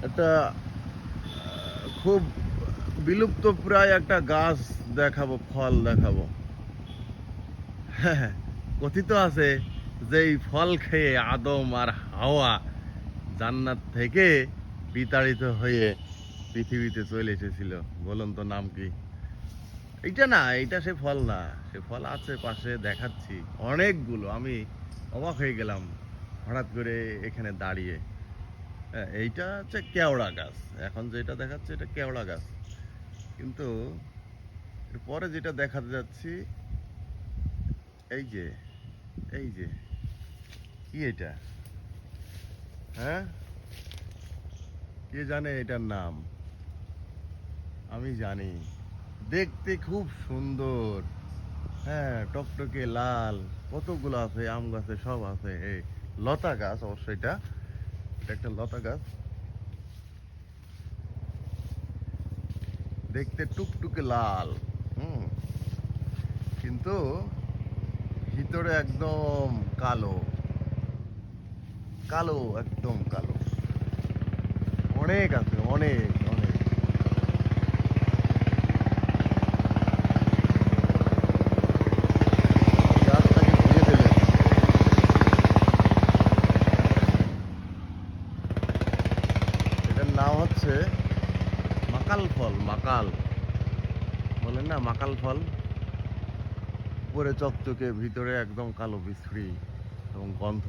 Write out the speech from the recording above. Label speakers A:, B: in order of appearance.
A: একটা খুব বিলুপ্ত প্রায় একটা গাছ দেখাবো, ফল দেখাবো। হ্যাঁ, কথিত আছে যে এই ফল খেয়ে আদম আর হাওয়া জান্নাত থেকে বিতাড়িত হয়ে পৃথিবীতে চলে এসেছিল। বলুন তো নাম কি? এইটা না, এইটা সে ফল না। সে ফল আছে পাশে, দেখাচ্ছি অনেকগুলো। আমি অবাক হয়ে গেলাম হঠাৎ করে এখানে দাঁড়িয়ে। হ্যাঁ, এইটা হচ্ছে কেওড়া গাছ। এখন যেটা দেখাচ্ছে এটা কেওড়া গাছ, কিন্তু পরে যেটা দেখাতে যাচ্ছি, এই যে, এই যে, কি এটা? হ্যাঁ, কে জানে এটার নাম? আমি জানি। দেখতে খুব সুন্দর। হ্যাঁ, টকটকে লাল। কতগুলো আছে, আম গাছে সব আছে। এই লতা গাছ অবশ্যই। এটা এটা একটা লতা গাছ। দেখতে টুকটুকে লাল। হুম, কিন্তু ভিতরে একদম কালো। কালো, একদম কালো। অনেক আছে, অনেক অনেক। গাছটাকে ধুয়ে দেবে। এটার নাম হচ্ছে মাকাল ফল। মাকাল বলেন না, মাকাল ফল। উপরে চকচকে, ভিতরে একদম কালো বিশ্রী এবং গন্ধ।